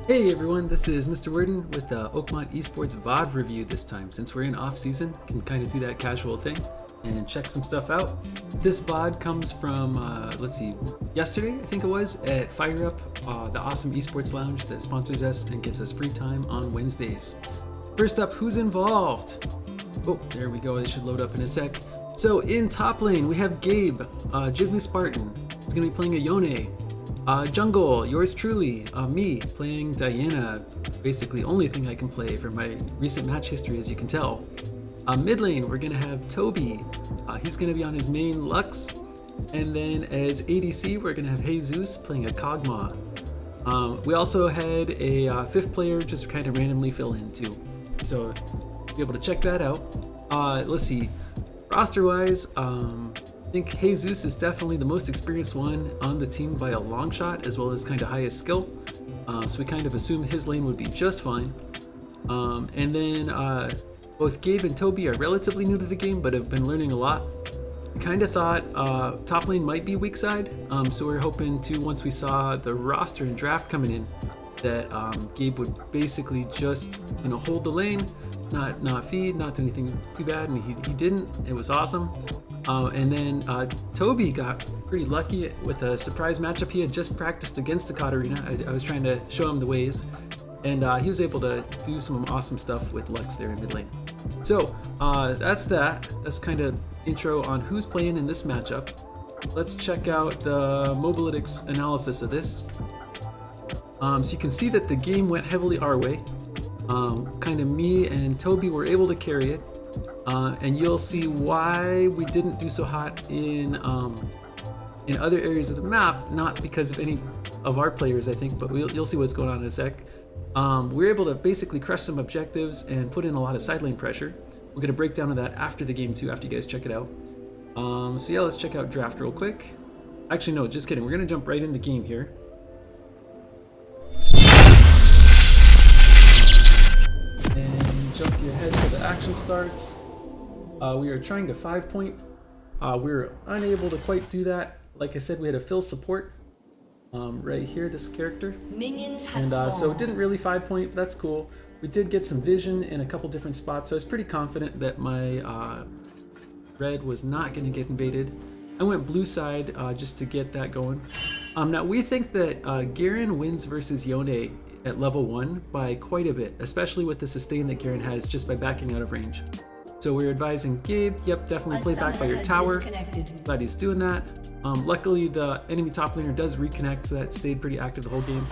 Hey everyone, this is Mr. Worden with the Oakmont Esports VoD review this time. Since we're in off season, can kind of do that casual thing and check some stuff out. This VoD comes from, yesterday I think it was, at Fire Up, the awesome esports lounge that sponsors us and gets us free time on Wednesdays. First up, who's involved? Oh, there we go, it should load up in a sec. So in top lane, we have Gabe, Jiggly Spartan. He's going to be playing a Yone. Jungle, yours truly, me, playing Diana, basically only thing I can play for my recent match history, as you can tell. Mid lane, we're gonna have Toby, he's gonna be on his main Lux, and then as ADC, we're gonna have Jesus playing a Kog'Maw. We also had a fifth player just kind of randomly fill in too, so be able to check that out. Let's see, roster-wise, I think Jesus is definitely the most experienced one on the team by a long shot, as well as kind of highest skill. So we kind of assumed his lane would be just fine. And then both Gabe and Toby are relatively new to the game, but have been learning a lot. We kind of thought top lane might be weak side, so we were hoping to, once we saw the roster and draft coming in, that Gabe would basically just hold the lane, not feed, not do anything too bad, and he didn't. It was awesome. And then Toby got pretty lucky with a surprise matchup. He had just practiced against the Katarina. I was trying to show him the ways, and he was able to do some awesome stuff with Lux there in mid lane. So that's that. That's kind of intro on who's playing in this matchup. Let's check out the Mobalytics analysis of this. So you can see that the game went heavily our way. Kind of me and Toby were able to carry it. And you'll see why we didn't do so hot in other areas of the map, not because of any of our players, I think, but you'll see what's going on in a sec. We were able to basically crush some objectives and put in a lot of side lane pressure. We're going to break down to that after the game too, after you guys check it out. So yeah, let's check out draft real quick. Actually, no, just kidding. We're going to jump right into game here. And jump your head so the action starts. We are trying to 5-point. We were unable to quite do that. Like I said, we had a fill support right here, this character. Minions and so it didn't really 5-point, but that's cool. We did get some vision in a couple different spots, so I was pretty confident that my red was not going to get invaded. I went blue side just to get that going. Now we think that Garen wins versus Yone at level 1 by quite a bit, especially with the sustain that Garen has just by backing out of range. So we're advising Gabe, yep, definitely play back by your tower. Glad he's doing that. Luckily, the enemy top laner does reconnect, so that stayed pretty active the whole game.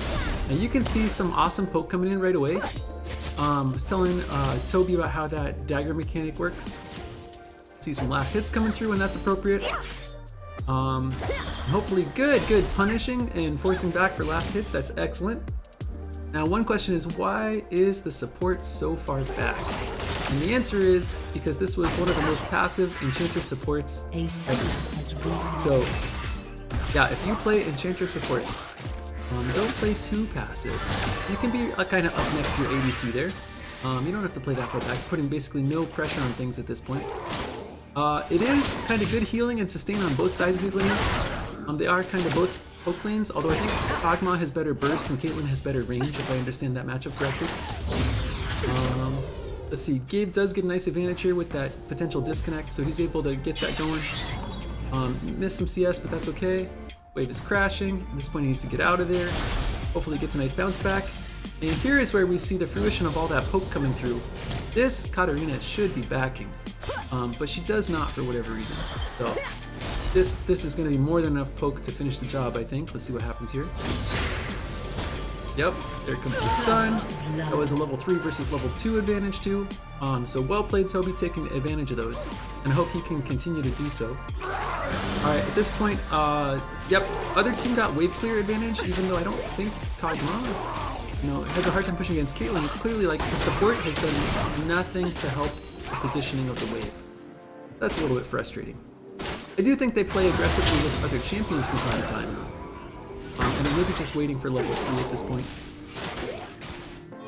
And you can see some awesome poke coming in right away. I was telling Toby about how that dagger mechanic works. See some last hits coming through when that's appropriate. Hopefully good punishing and forcing back for last hits, that's excellent. Now one question is, why is the support so far back? And the answer is because this was one of the most passive Enchanter supports ever. So yeah, if you play Enchanter support, don't play too passive. You can be kind of up next to your ADC there. You don't have to play that far back, putting basically no pressure on things at this point. It is kind of good healing and sustain on both sides of these lanes. They are kind of both poke lanes, although I think Kog'Maw has better burst and Caitlyn has better range, if I understand that matchup correctly. Let's see, Gabe does get a nice advantage here with that potential disconnect, so he's able to get that going. Missed some CS, but that's okay. Wave is crashing. At this point he needs to get out of there. Hopefully he gets a nice bounce back. And here is where we see the fruition of all that poke coming through. This Katarina should be backing, but she does not for whatever reason. So this is going to be more than enough poke to finish the job, I think. Let's see what happens here. Yep, there comes the stun. That was a level 3 versus level 2 advantage too. So well played, Toby, taking advantage of those, and I hope he can continue to do so. Alright, at this point, yep, other team got wave clear advantage, even though I don't think Kog'Maw, has a hard time pushing against Caitlyn. It's clearly like the support has done nothing to help the positioning of the wave. That's a little bit frustrating. I do think they play aggressively with other champions from time to time. And I'm maybe just waiting for level 3 at this point.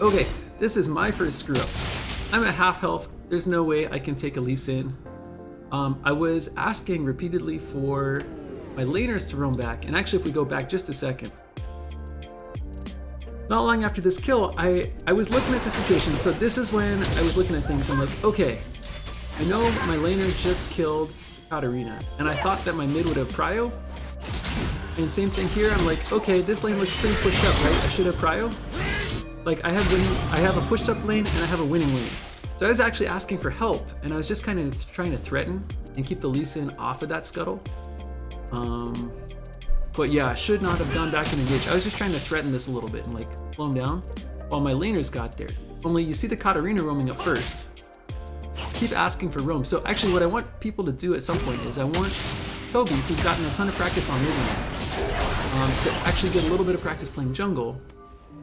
Okay, this is my first screw up. I'm at half health. There's no way I can take a Lee Sin. I was asking repeatedly for my laners to roam back, and actually if we go back just a second, Not long after this kill, I was looking at the situation. So this is when I was looking at things. I'm like, okay, I know my laner just killed Katarina, and I thought that my mid would have prio. And same thing here. I'm like, okay, this lane looks pretty pushed up, right? I should have prio. Like I have a pushed up lane and I have a winning lane. So I was actually asking for help, and I was just kind of trying to threaten and keep the Lee Sin off of that scuttle. But yeah, I should not have gone back and engaged. I was just trying to threaten this a little bit and like slow him down while my laners got there. Only you see the Katarina roaming up first. Keep asking for roam. So actually what I want people to do at some point is I want Toby, who's gotten a ton of practice on mid lane, to actually get a little bit of practice playing jungle,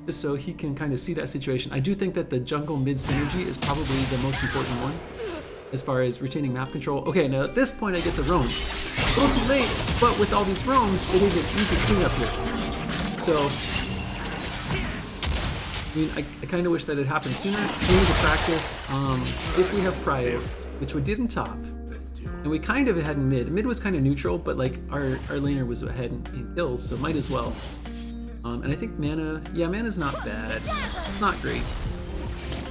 just so he can kind of see that situation. I do think that the jungle mid synergy is probably the most important one as far as retaining map control. Okay, now at this point I get the roams. A little too late, but with all these roams, it is an easy cleanup here. So, I mean, I kind of wish that it happened sooner. We need to practice if we have prio, which we did in top, and we kind of had in mid. Mid was kind of neutral, but like our laner was ahead in kills, so might as well. And I think mana, yeah, mana's not bad. It's not great.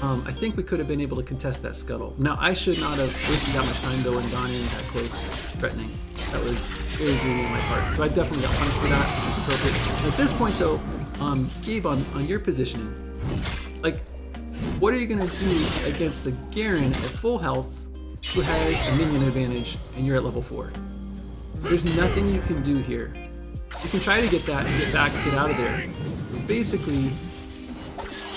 I think we could have been able to contest that scuttle. Now, I should not have wasted that much time though and gone in that close threatening. That was very greedy on my part. So I definitely got punished for that, which is appropriate. At this point though, Gabe, on your positioning, like, what are you gonna do against a Garen at full health who has a minion advantage and you're at level 4? There's nothing you can do here. You can try to get that and get back, get out of there. But basically,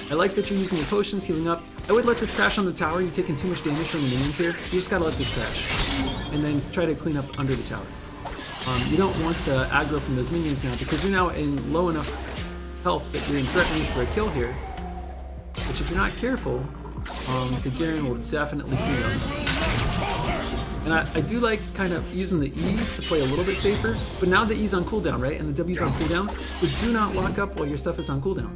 I like that you're using your potions, healing up. I would let this crash on the tower. You're taking too much damage from the minions here. You just gotta let this crash. And then try to clean up under the tower. You don't want the aggro from those minions now because you're now in low enough health that you're in threat range for a kill here. Which if you're not careful, the Garen will definitely clean up. And I do like kind of using the E to play a little bit safer, but now the E's on cooldown, right? And the W's on cooldown, but do not lock up while your stuff is on cooldown.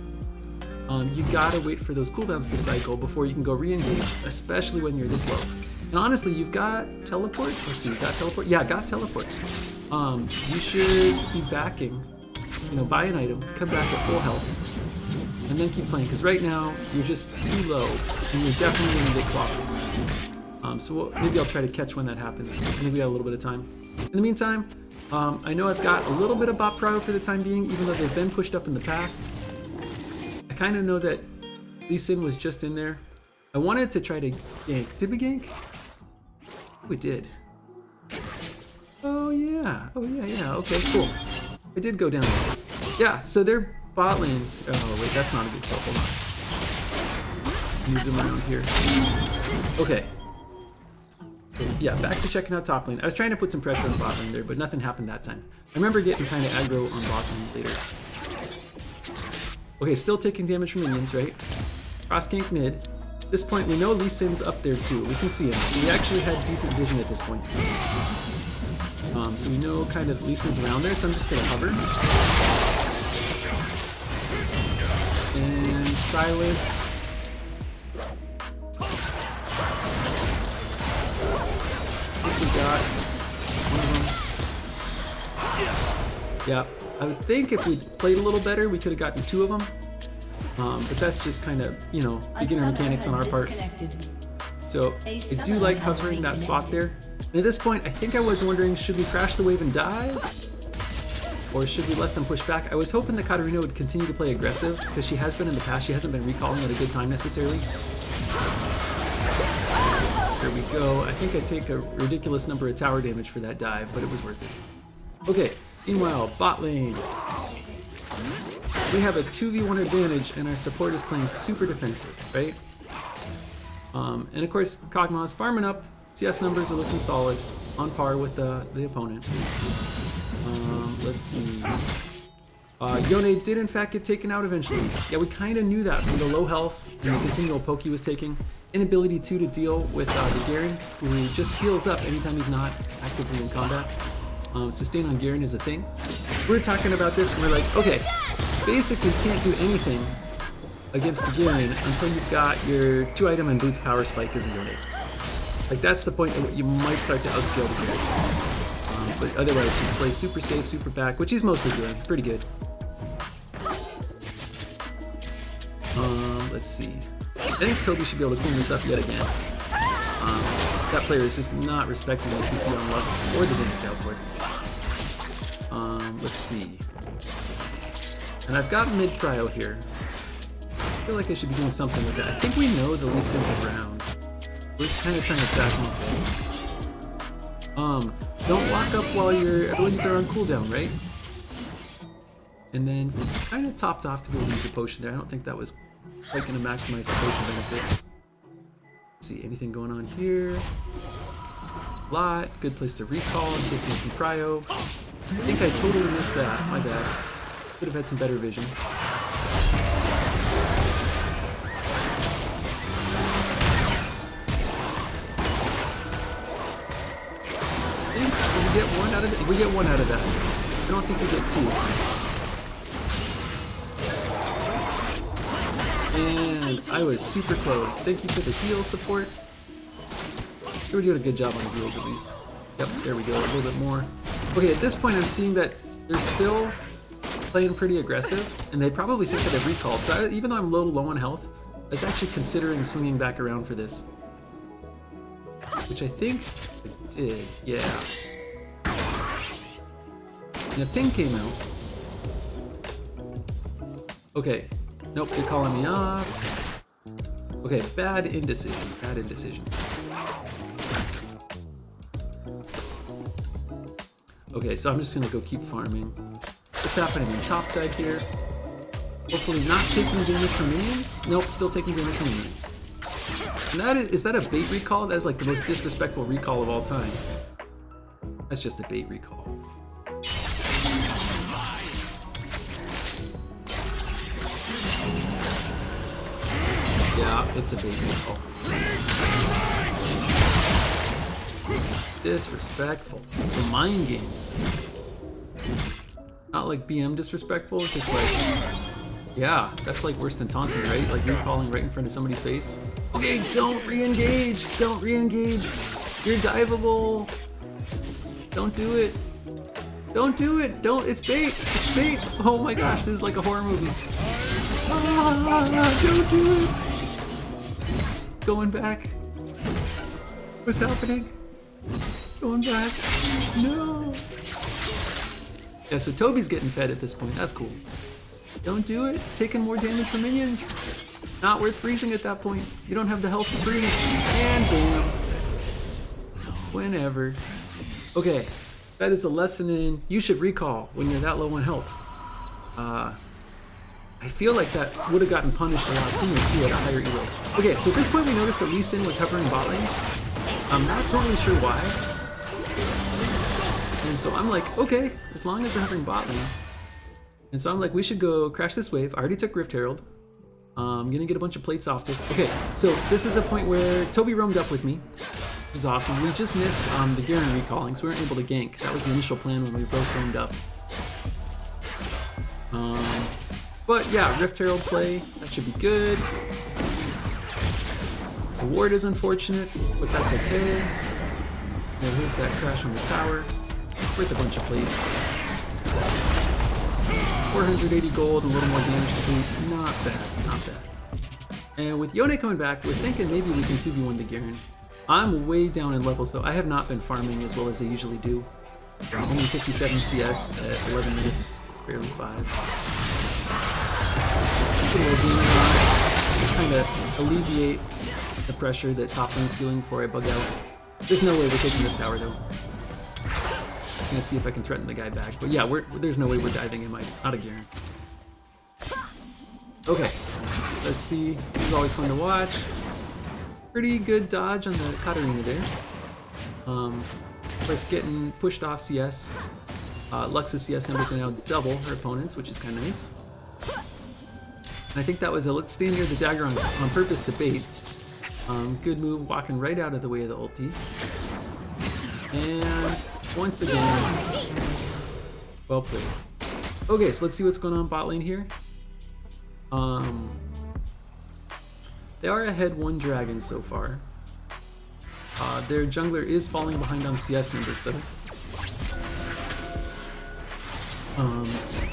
You gotta wait for those cooldowns to cycle before you can go re-engage, especially when you're this low. And honestly, you've got teleport. Let's see, you got teleport? Yeah, got teleport. You should be backing, buy an item, come back at full health, and then keep playing, because right now, you're just too low, and you're definitely gonna get clocked. So maybe I'll try to catch when that happens. Maybe we got a little bit of time. In the meantime, I know I've got a little bit of bot prio for the time being, even though they've been pushed up in the past. I kind of know that Lee Sin was just in there. I wanted to try to gank. Did we gank? We did. Oh yeah. Okay, cool. I did go down. Yeah, so their bot lane. Oh wait, that's not a good kill. Hold on. Let me zoom around here. Okay. Yeah, back to checking out top lane. I was trying to put some pressure on the bot lane there, but nothing happened that time. I remember getting kind of aggro on bot lane later. Okay, still taking damage from minions, right? Cross gank mid. At this point, we know Lee Sin's up there too. We can see him. We actually had decent vision at this point. So we know kind of Lee Sin's around there, so I'm just gonna hover. And silence. We got one of them. Yeah, I would think if we played a little better, we could have gotten 2 of them. But that's just kind of, beginner mechanics on our part. So I do like hovering that spot there. And at this point, I think I was wondering, should we crash the wave and dive? Or should we let them push back? I was hoping that Katarina would continue to play aggressive, because she has been in the past. She hasn't been recalling at a good time necessarily. There we go. I think I take a ridiculous number of tower damage for that dive, but it was worth it. Okay, meanwhile, bot lane. We have a 2v1 advantage, and our support is playing super defensive, right? And of course, Kog'Maw is farming up. CS numbers are looking solid, on par with the opponent. Let's see. Yone did in fact get taken out eventually. Yeah, we kind of knew that from the low health and the continual poke he was taking. Inability to deal with the Garen, who just heals up anytime he's not actively in combat. Sustain on Garen is a thing. We're talking about this and we're like, okay, basically can't do anything against the Garen until you've got your 2-item and boots power spike as a Yone. Like that's the point that you might start to outscale the Garen. But otherwise just play super safe, super back, which he's mostly doing, pretty good. Let's see. I think Toby should be able to clean this up yet again. That player is just not respecting the CC on Lux or the damage output. Let's see. And I've got mid prio here. I feel like I should be doing something with it. I think we know the Lee Sin's around. We're kind of trying to back him. Don't lock up while your abilities are on cooldown, right? And then kind of topped off to go use the potion there. I don't think that was quite going to maximize the potion benefits. Let's see, anything going on here? Lot, good place to recall in case we need some prio. I think I totally missed that, my bad. Could have had some better vision. I think we get one out of that. We get one out of that. I don't think we get two. And I was super close. Thank you for the heal support. We're doing a good job on the heals at least. Yep, there we go, a little bit more. Okay, at this point I'm seeing that they're still playing pretty aggressive, and they probably think that I've recalled. So even though I'm low on health, I was actually considering swinging back around for this. Which I think I did, yeah. And a ping came out. Okay, nope, they're calling me off. Okay, bad indecision, bad indecision. Okay, so I'm just gonna go keep farming. What's happening on top side here? Hopefully not taking damage from minions. Nope, still taking damage from minions. And is that a bait recall? That's like the most disrespectful recall of all time. That's just a bait recall. Yeah, it's a bait recall. Disrespectful. The mind games. Not like BM disrespectful, it's just like, yeah, that's like worse than taunting, right? Like recalling right in front of somebody's face. Okay, don't re-engage! Don't re-engage! You're diveable! Don't do it! Don't do it! Don't, it's bait! It's bait! Oh my gosh, this is like a horror movie. Ah, don't do it! Going back. What's happening? Going back. No. Yeah, so Toby's getting fed at this point. That's cool. Don't do it. Taking more damage from minions. Not worth freezing at that point. You don't have the health to freeze. And boom. Whenever. Okay. That is a lesson in you should recall when you're that low on health. I feel like that would have gotten punished a lot sooner too at a higher elo. Okay, so at this point we noticed that Lee Sin was hovering bot lane. I'm not totally sure why. And so I'm like, okay, as long as they're hovering bot lane. And so I'm like, we should go crash this wave. I already took Rift Herald. I'm gonna get a bunch of plates off this. Okay, so this is a point where Toby roamed up with me, which is awesome. We just missed the Garen recalling, so we weren't able to gank. That was the initial plan when we both roamed up. But yeah, Rift Herald play, that should be good. The ward is unfortunate, but that's okay. Now here's that crash on the tower. Worth a bunch of plates. 480 gold, a little more damage to boot. Not bad, not bad. And with Yone coming back, we're thinking maybe we can 2v1 the Garen. I'm way down in levels though. I have not been farming as well as I usually do. Only 57 CS at 11 minutes. It's barely 5. Just kind of alleviate the pressure that top lane's feeling before I bug out. There's no way we're taking this tower though. Just gonna see if I can threaten the guy back. But yeah, there's no way we're diving him out of Garen. Okay, let's see. This is always fun to watch. Pretty good dodge on the Katarina there. First getting pushed off CS. Lux's CS numbers are now double her opponents, which is kind of nice. And I think that was a let's stay near the dagger on purpose to bait. Good move, walking right out of the way of the ulti. And once again, well played. Okay, so let's see what's going on bot lane here. They are ahead 1 dragon so far. Their jungler is falling behind on CS numbers though.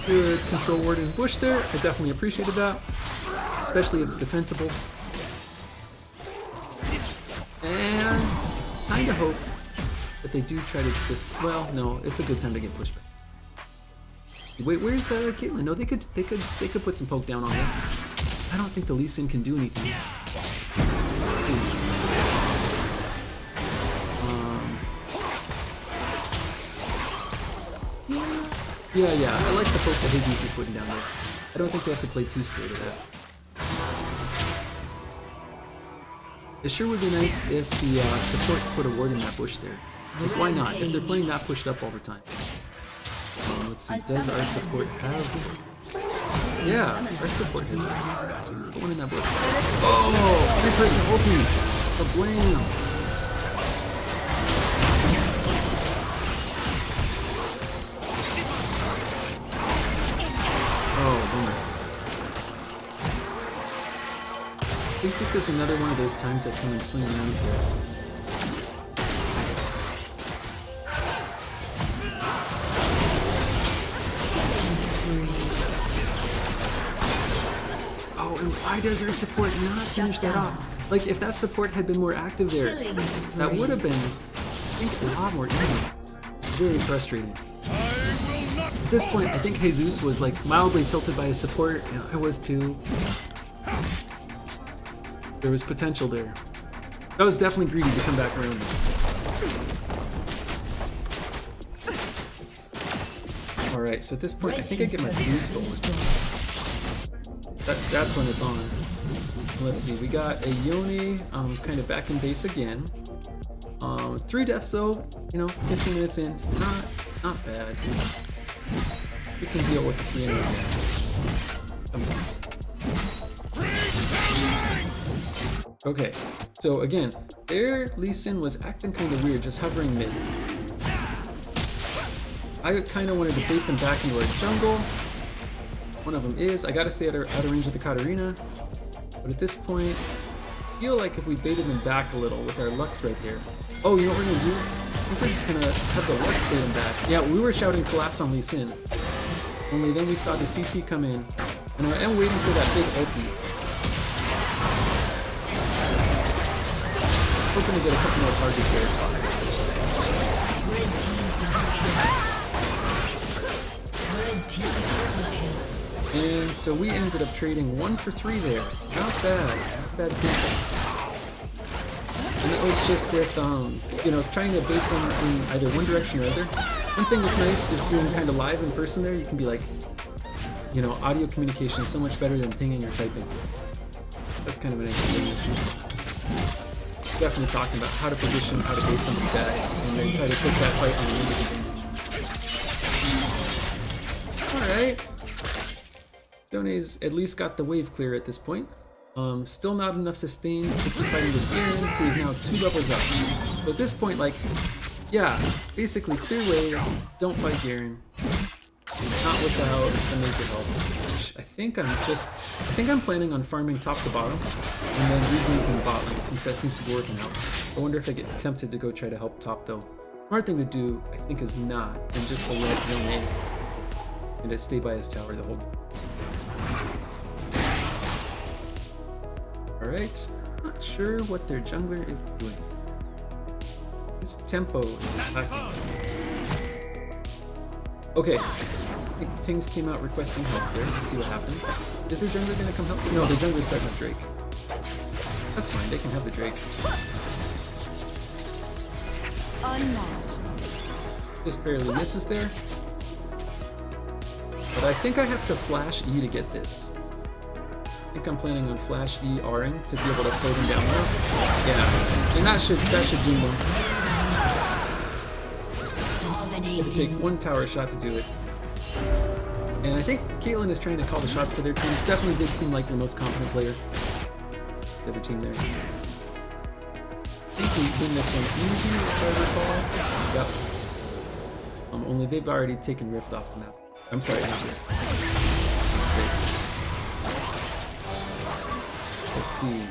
Good control ward and bush there. I definitely appreciated that. especially if it's defensible. And kind of hope that they do try to. Well, no, it's a good time to get pushed back. Wait, where's the Caitlyn? No, they could put some poke down on this. I don't think the Lee Sin can do anything. Let's see. Yeah, I like the poke that Jesus is putting down there. I don't think they have to play too scared of that. It sure would be nice if the support put a ward in that bush there. Like, why not? If they're playing that pushed up all the time. Let's see, does our support have... Yeah, our support has wards. Put one in that bush. Oh! 3-person ulti! The blame! I think this is another one of those times I come and swing around here. Oh, and why does our support not finish that off? Like, if that support had been more active there, that would have been, I think, a lot more even. Very frustrating. At this point, I think Jesus was like mildly tilted by his support. You know, I was too. There was potential there. That was definitely greedy to come back around. Alright, so at this point, I think I get my blue stolen. That's when it's on. Let's see, we got a Yone kind of back in base again. 3 deaths though, you know, 15 minutes in. Not bad. We can deal with the 3 enemies. Come on. Okay, so again, their Lee Sin was acting kind of weird, just hovering mid. I kind of wanted to bait them back into our jungle. One of them is. I gotta stay out of range of the Katarina. But at this point, I feel like if we baited them back a little with our Lux right there. Oh, you know what we're gonna do? I think we're just gonna have the Lux bait them back. Yeah, we were shouting collapse on Lee Sin. Only then we saw the CC come in. And I am waiting for that big ulti. Hoping to get a couple more targets there. And so we ended up trading 1 for 3 there. Not bad. Not bad tempo. And that was just with, you know, trying to bait them in either one direction or other. One thing that's nice is being kind of live in person there. You can be like, you know, audio communication is so much better than pinging or typing. That's kind of a nice thing. Definitely talking about how to position, how to bait somebody back, and then try to take that fight on the advantage. Alright. Yone's at least got the wave clear at this point. Still not enough sustain to keep fighting this Garen, who is now 2 levels up. So at this point, like, yeah, basically clear waves, don't fight Garen. Not without some major help. Which I think I'm planning on farming top to bottom, and then regrouping bot lane, since that seems to be working out. I wonder if I get tempted to go try to help top though. Smart thing to do, I think, is not, and just to let Yone and to stay by his tower the whole game. Alright, not sure what their jungler is doing. His tempo is attacking. Okay, I think pings came out requesting help there. Let's see what happens. Is their jungler gonna come help? No, their jungler's stuck with Drake. That's fine, they can have the Drake. Just barely misses there. But I think I have to flash E to get this. I think I'm planning on flash E R'ing to be able to slow them down now. Yeah, and that should do them. It'll take 1 tower shot to do it. And I think Caitlyn is trying to call the shots for their team. Definitely did seem like their most confident player. The other team there. I think we win this one easy, if I recall. Yep. Only they've already taken Rift off the map. I'm sorry, not Rift. Let's see.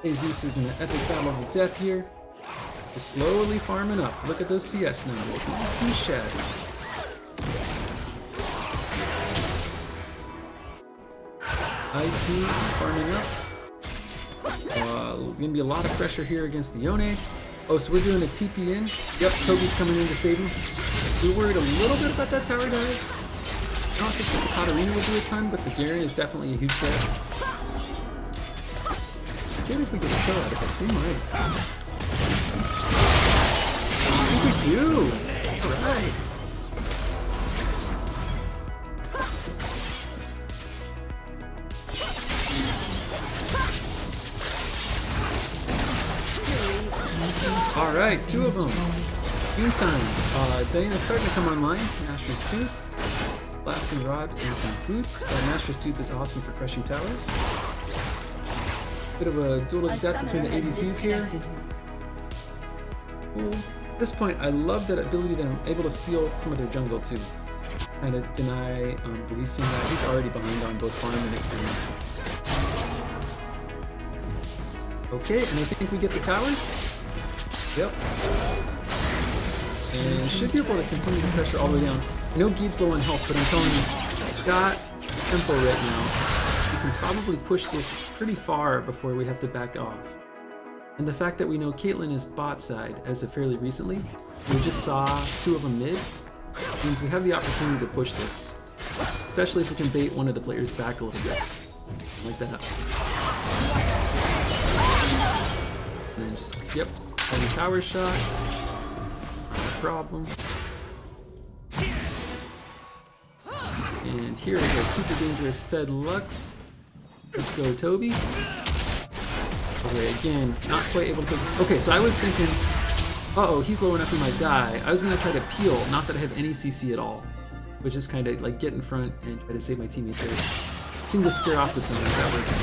Jesus is in the epic battle of the death here. Just slowly farming up. Look at those CS numbers. Not too shabby. IT farming up. Gonna be a lot of pressure here against the Yone. Oh, so we're doing a TP in. Yep, Toby's coming in to save him. We were worried a little bit about that tower dive. I don't think the Katarina would do a ton, but the Garen is definitely a huge threat. Maybe if we get a kill out of this, we might. I think we do! Alright. Alright, 2 of them. Meantime, Diana's starting to come online. Master's Tooth, Blasting Rod, and some boots. Master's Tooth is awesome for crushing towers. Bit of a duel of death between the ADCs here. Cool. At this point, I love that ability that I'm able to steal some of their jungle too. Kind of deny releasing that. He's already behind on both farm and experience. Okay, and I think we get the tower. Yep. And should be able to continue the pressure all the way down. I know Geeb's low on health, but I'm telling you, got tempo right now. We can probably push this pretty far before we have to back off. And the fact that we know Caitlyn is bot side as of fairly recently, we just saw 2 of them mid, means we have the opportunity to push this. Especially if we can bait one of the players back a little bit. Like that. And then just, yep. Heavy tower shot. No problem. And here is our super dangerous Fed Lux. Let's go, Toby. Okay, again, not quite able to take this. Okay, so I was thinking, uh-oh, he's low enough he might die. I was gonna try to peel, not that I have any CC at all, but just kind of like get in front and try to save my teammates there. Seemed to scare off the summon, that works.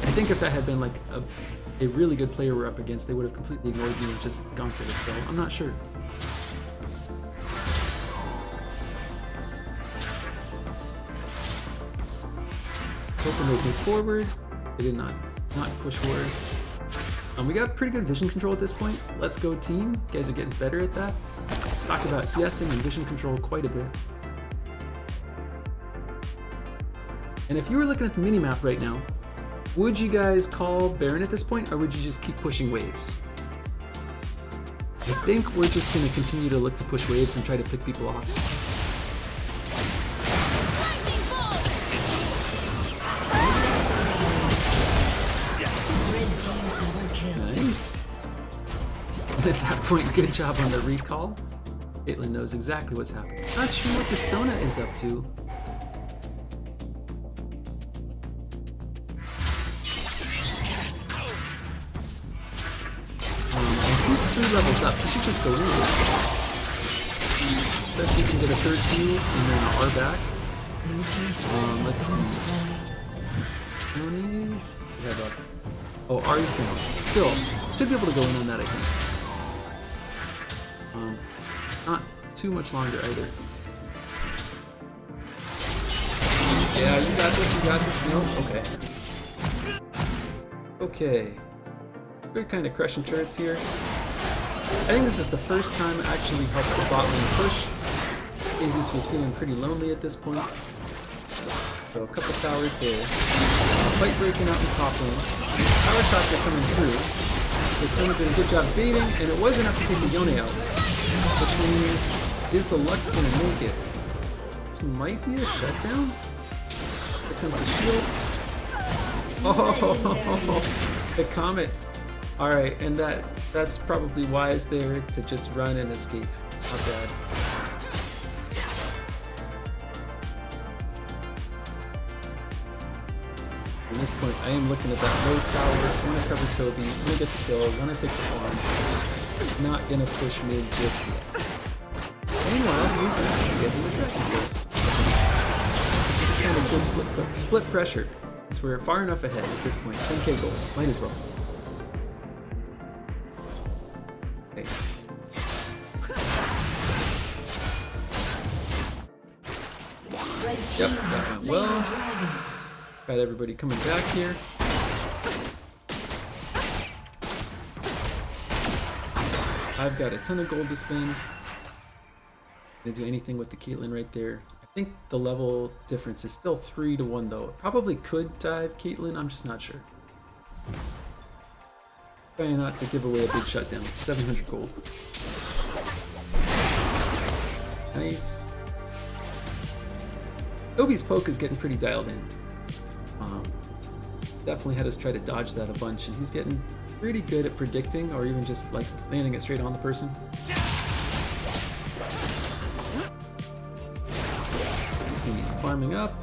I think if that had been like a really good player we're up against, they would have completely ignored me and just gone for the kill. I'm not sure. Let's hope they're moving forward. They did not push forward. We got pretty good vision control at this point. Let's go team. You guys are getting better at that. Talked about CSing and vision control quite a bit. And if you were looking at the minimap right now, would you guys call Baron at this point, or would you just keep pushing waves? I think we're just going to continue to look to push waves and try to pick people off. Nice. And at that point, good job on the recall. Caitlyn knows exactly what's happening. Not sure what the Sona is up to. He's 3 levels up. He should just go in. Especially if you can get a 3rd Q and then an R back. Let's see. We have a... Oh, R's down. Still, should be able to go in on that, I think. Not too much longer either. Yeah, you got this, No? Okay. Okay. We're kind of crushing turrets here. I think this is the first time I actually helped the bot lane push. Jesus was feeling pretty lonely at this point. So a couple towers there. Fight breaking out in top lane. Tower shots are coming through. So Sona did a good job baiting, and it was enough to take the Yone out. Which means, is the Lux going to make it? This might be a shutdown. Here comes the shield. Oh, the Comet. Alright, and that's probably wise there to just run and escape. Not bad. At this point, I am looking at that low tower. I want to cover Toby. I want to get the kill. I want to take the farm. Not going to push mid just yet. Meanwhile, he's escaping the Dragon Force. It's kind of good split pressure. So we're far enough ahead at this point. 10k gold. Might as well. Okay. Yep, that went well. Got everybody coming back here. I've got a ton of gold to spend. Gonna do anything with the Caitlyn right there. I think the level difference is still 3-1 though. It probably could dive Caitlyn, I'm just not sure. Trying not to give away a big shutdown. 700 gold. Nice. Toby's poke is getting pretty dialed in. Definitely had us try to dodge that a bunch, and he's getting pretty good at predicting or even just like landing it straight on the person. Let's see, farming up.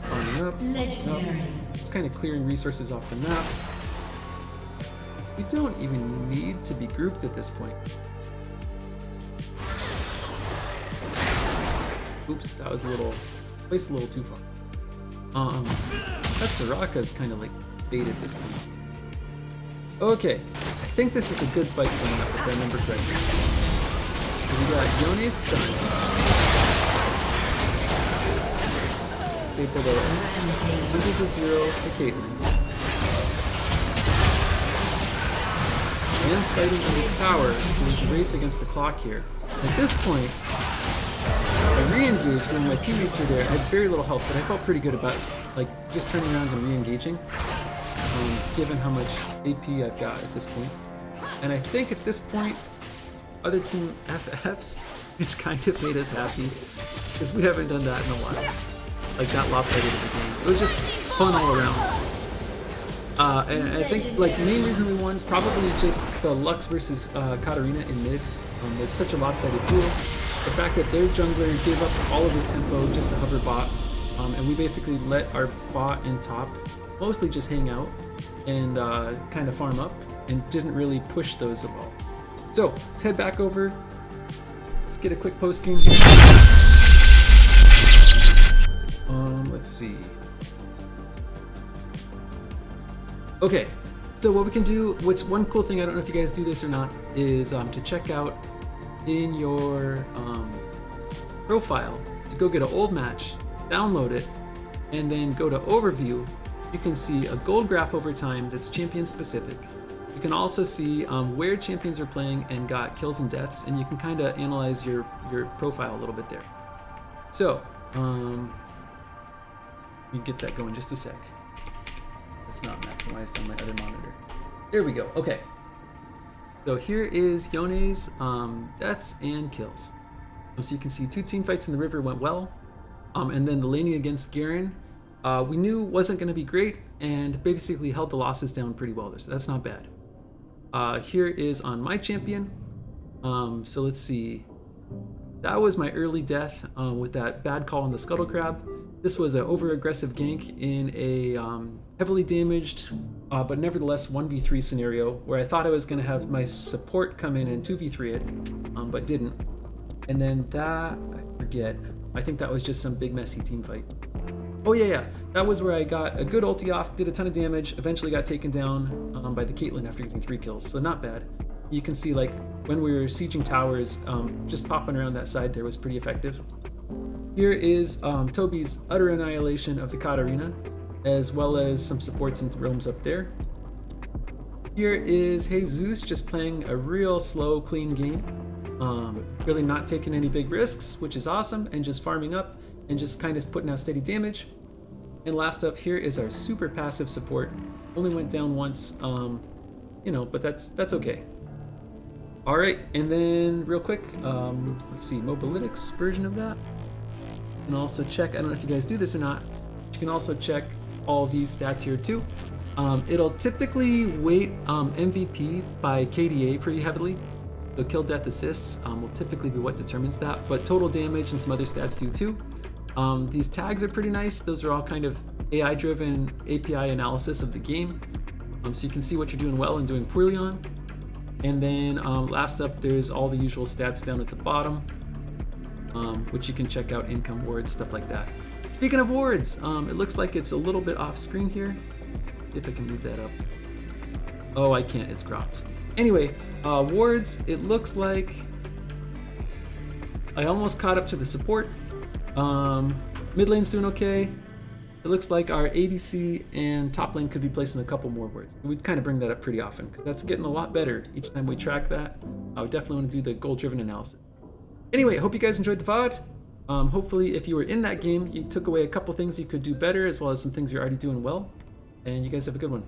Legendary. It's kind of clearing resources off the map. We don't even need to be grouped at this point. Oops, that was placed a little too far. That Soraka's kind of like baited this point. Okay, I think this is a good fight coming up if I remember correctly. We got Yone's stun. Staple the 100-0 for Caitlyn. And fighting in the tower, so there's a race against the clock here. At this point, I re-engaged when my teammates were there. I had very little health, but I felt pretty good about like just turning around and re-engaging, given how much AP I've got at this point. And I think at this point, other team FFs, which kind of made us happy, because we haven't done that in a while. Like that lopsided of the game. It was just fun all around. And I think like the main reason we won, probably just the Lux versus Katarina in mid. Was such a lopsided duel. The fact that their jungler gave up all of his tempo just to hover bot, and we basically let our bot and top mostly just hang out and kind of farm up, and didn't really push those at all. So let's head back over. Let's get a quick post game here. Let's see. Okay, so what we can do, what's one cool thing, I don't know if you guys do this or not, is to check out in your profile to go get an old match, download it, and then go to overview. You can see a gold graph over time that's champion specific. You can also see where champions are playing and got kills and deaths, and you can kind of analyze your profile a little bit there. So, you get that going just a sec. It's not maximized on my other monitor. There we go. Okay. So here is Yone's deaths and kills. So you can see 2 team fights in the river went well. And then the laning against Garen, we knew wasn't going to be great, and basically held the losses down pretty well there. So that's not bad. Here is on my champion. So let's see. That was my early death with that bad call on the Scuttle Crab. This was an over-aggressive gank in a heavily damaged, but nevertheless 1v3 scenario where I thought I was going to have my support come in and 2v3 it, but didn't. And then that, I forget, I think that was just some big messy team fight. Oh yeah, that was where I got a good ulti off, did a ton of damage, eventually got taken down by the Caitlyn after getting 3 kills, so not bad. You can see like when we were sieging towers, just popping around that side there was pretty effective. Here is Toby's utter annihilation of the Katarina, as well as some supports and roams up there. Here is Jesus just playing a real slow, clean game. Really not taking any big risks, which is awesome, and just farming up and just kind of putting out steady damage. And last up here is our super passive support. Only went down once, you know, but that's okay. All right, and then real quick, let's see, Mobilytics version of that. You can also check, I don't know if you guys do this or not, you can also check all these stats here too. It'll typically weight MVP by KDA pretty heavily. So kill, death, assists will typically be what determines that, but total damage and some other stats do too. These tags are pretty nice. Those are all kind of AI-driven API analysis of the game. So you can see what you're doing well and doing poorly on. And then last up, there's all the usual stats down at the bottom, which you can check out, income, wards, stuff like that. Speaking of wards, it looks like it's a little bit off screen here. If I can move that up. Oh, I can't, it's cropped. Anyway, wards, it looks like I almost caught up to the support. Mid lane's doing okay. It looks like our ADC and top lane could be placing a couple more wards. We kind of bring that up pretty often because that's getting a lot better each time we track that. I would definitely want to do the goal-driven analysis. Anyway, I hope you guys enjoyed the VOD. Hopefully, if you were in that game, you took away a couple things you could do better, as well as some things you're already doing well. And you guys have a good one.